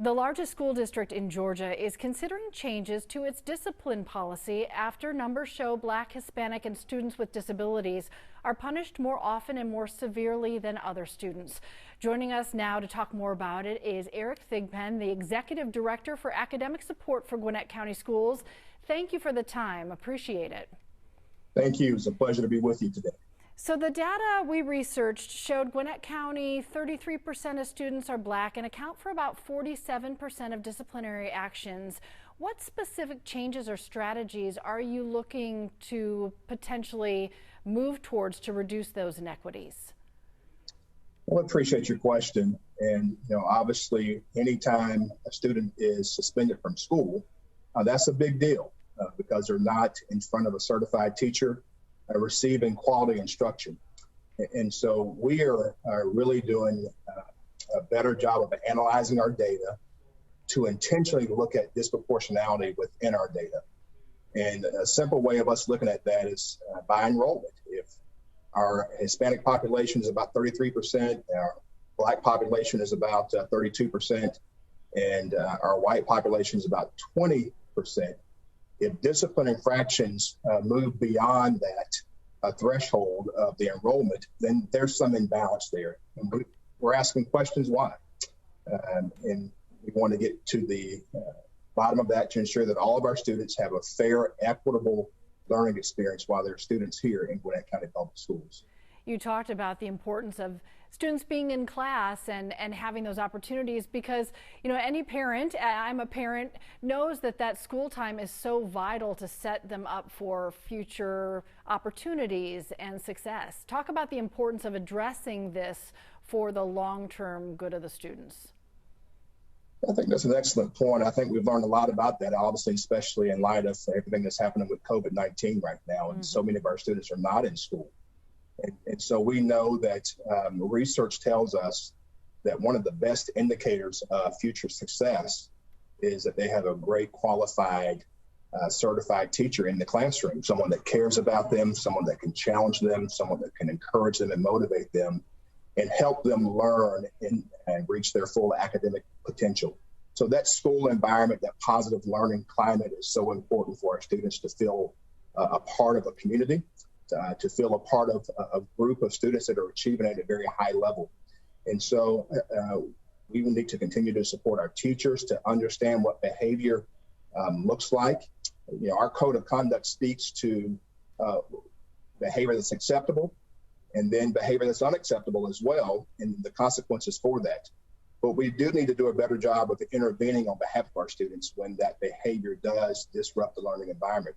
The largest school district in Georgia is considering changes to its discipline policy after numbers show Black, Hispanic, and students with disabilities are punished more often and more severely than other students. Joining us now to talk more about it is Eric Thigpen, the Executive Director for Academic Support for Gwinnett County Schools. Thank you for the time. Appreciate it. Thank you. It's a pleasure to be with you today. So the data we researched showed Gwinnett County 33% of students are Black and account for about 47% of disciplinary actions. What specific changes or strategies are you looking to potentially move towards to reduce those inequities? Well, I appreciate your question. And, obviously, anytime a student is suspended from school, that's a big deal because they're not in front of a certified teacher receiving quality instruction. And so we are really doing a better job of analyzing our data to intentionally look at disproportionality within our data. And a simple way of us looking at that is by enrollment. If our Hispanic population is about 33%, our Black population is about 32%, and our white population is about 20%. If discipline infractions move beyond that threshold of the enrollment, then there's some imbalance there. And we're asking questions why. And we want to get to the bottom of that to ensure that all of our students have a fair, equitable learning experience while they're students here in Gwinnett County Public Schools. You talked about the importance of students being in class and having those opportunities because, any parent, I'm a parent, knows that school time is so vital to set them up for future opportunities and success. Talk about the importance of addressing this for the long-term good of the students. I think that's an excellent point. I think we've learned a lot about that, obviously, especially in light of everything that's happening with COVID-19 right now. And so many of our students are not in school. And so we know that research tells us that one of the best indicators of future success is that they have a great qualified, certified teacher in the classroom, someone that cares about them, someone that can challenge them, someone that can encourage them and motivate them and help them learn and reach their full academic potential. So that school environment, that positive learning climate is so important for our students to feel a part of a community. To feel a part of a group of students that are achieving at a very high level. And so we will need to continue to support our teachers to understand what behavior looks like. Our code of conduct speaks to behavior that's acceptable and then behavior that's unacceptable as well, and the consequences for that. But we do need to do a better job of intervening on behalf of our students when that behavior does disrupt the learning environment.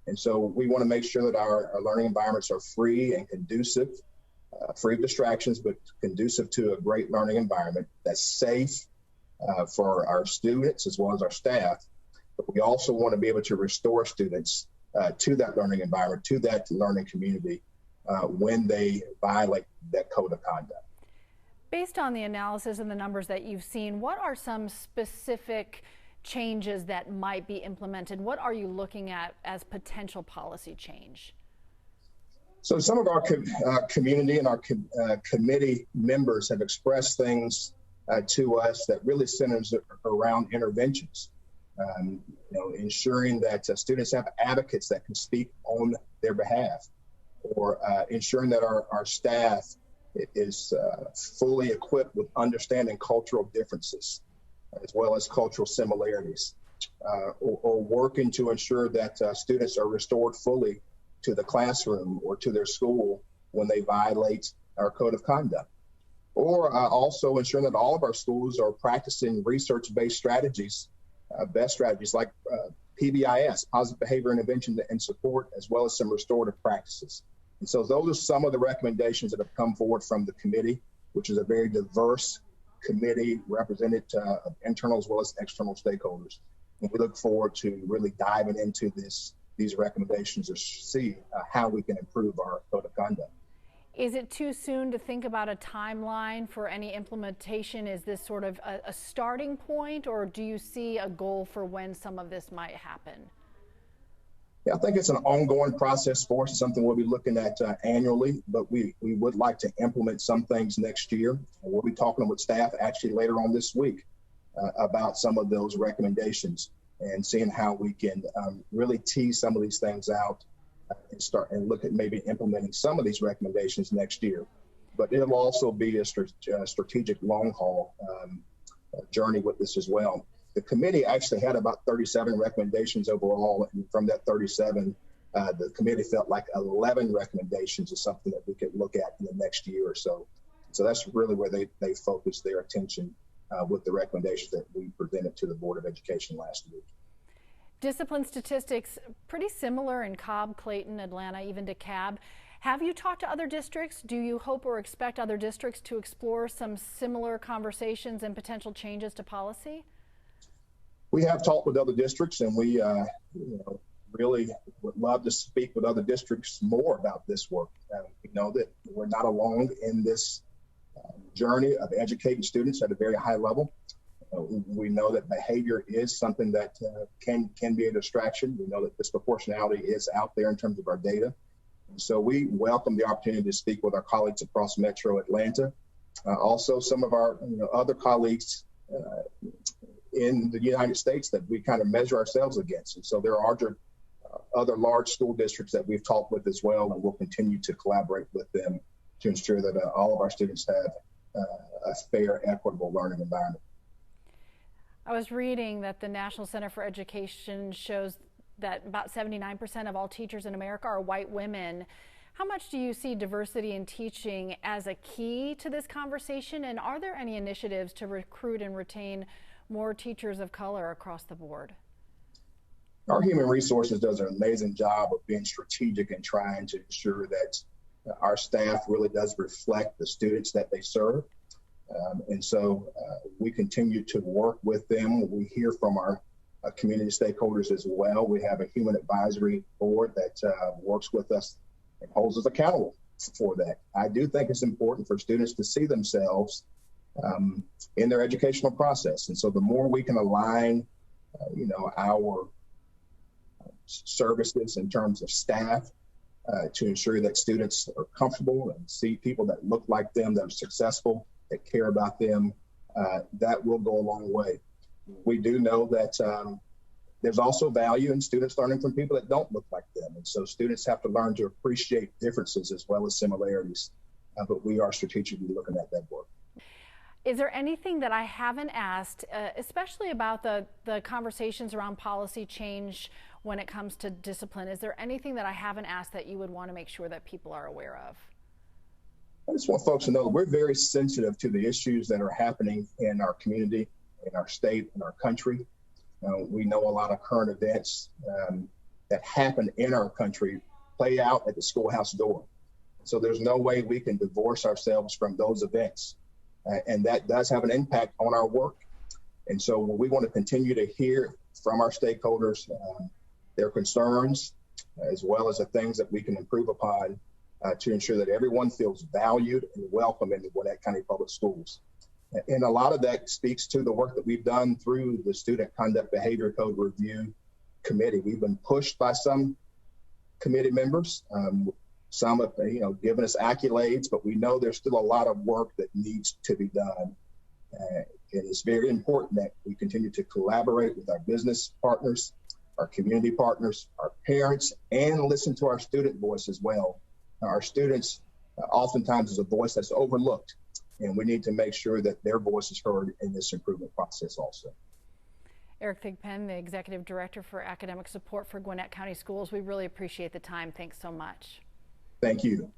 And so we want to make sure that our learning environments are free and conducive, free of distractions, but conducive to a great learning environment that's safe for our students as well as our staff. But we also want to be able to restore students to that learning environment, to that learning community when they violate that code of conduct. Based on the analysis and the numbers that you've seen, what are some specific changes that might be implemented? What are you looking at as potential policy change? So some of our community and our committee members have expressed things to us that really centers around interventions. Ensuring that students have advocates that can speak on their behalf, or ensuring that our staff is fully equipped with understanding cultural differences as well as cultural similarities, or working to ensure that students are restored fully to the classroom or to their school when they violate our code of conduct. Or also ensuring that all of our schools are practicing research-based strategies, best strategies like PBIS, positive behavior intervention and support, as well as some restorative practices. And so those are some of the recommendations that have come forward from the committee, which is a very diverse committee represented of internal as well as external stakeholders. And we look forward to really diving into these recommendations to see how we can improve our code of conduct. Is it too soon to think about a timeline for any implementation? Is this sort of a starting point, or do you see a goal for when some of this might happen? Yeah, I think it's an ongoing process for us. It's something we'll be looking at annually, but we would like to implement some things next year. We'll be talking with staff actually later on this week about some of those recommendations and seeing how we can really tease some of these things out and start and look at maybe implementing some of these recommendations next year. But it'll also be a strategic long haul journey with this as well. The committee actually had about 37 recommendations overall, and from that 37, the committee felt like 11 recommendations is something that we could look at in the next year or so. So that's really where they focused their attention with the recommendations that we presented to the Board of Education last week. Discipline statistics pretty similar in Cobb, Clayton, Atlanta, even DeKalb. Have you talked to other districts? Do you hope or expect other districts to explore some similar conversations and potential changes to policy? We have talked with other districts, and we really would love to speak with other districts more about this work. We know that we're not alone in this journey of educating students at a very high level. We know that behavior is something that can be a distraction. We know that disproportionality is out there in terms of our data. So we welcome the opportunity to speak with our colleagues across Metro Atlanta, also some of our other colleagues in the United States that we kind of measure ourselves against. And so there are other large school districts that we've talked with as well, and we'll continue to collaborate with them to ensure that all of our students have a fair, equitable learning environment. I was reading that the National Center for Education shows that about 79% of all teachers in America are white women. How much do you see diversity in teaching as a key to this conversation? And are there any initiatives to recruit and retain more teachers of color across the board? Our human resources does an amazing job of being strategic and trying to ensure that our staff really does reflect the students that they serve. And so we continue to work with them. We hear from our community stakeholders as well. We have a human advisory board that works with us and holds us accountable for that. I do think it's important for students to see themselves in their educational process. And so the more we can align, our services in terms of staff to ensure that students are comfortable and see people that look like them, that are successful, that care about them, that will go a long way. We do know that there's also value in students learning from people that don't look like them. And so students have to learn to appreciate differences as well as similarities. But we are strategically looking at that work. Is there anything that I haven't asked, especially about the conversations around policy change when it comes to discipline? Is there anything that I haven't asked that you would want to make sure that people are aware of? I just want folks to know that we're very sensitive to the issues that are happening in our community, in our state, in our country. We know a lot of current events that happen in our country play out at the schoolhouse door. So there's no way we can divorce ourselves from those events. And that does have an impact on our work. And so we want to continue to hear from our stakeholders their concerns, as well as the things that we can improve upon to ensure that everyone feels valued and welcome in the Gwinnett County Public Schools. And a lot of that speaks to the work that we've done through the Student Conduct Behavior Code Review Committee. We've been pushed by some committee members. Some have, given us accolades, but we know there's still a lot of work that needs to be done. And it's very important that we continue to collaborate with our business partners, our community partners, our parents, and listen to our student voice as well. Our students oftentimes is a voice that's overlooked, and we need to make sure that their voice is heard in this improvement process also. Eric Thigpen, the Executive Director for Academic Support for Gwinnett County Schools. We really appreciate the time. Thanks so much. Thank you.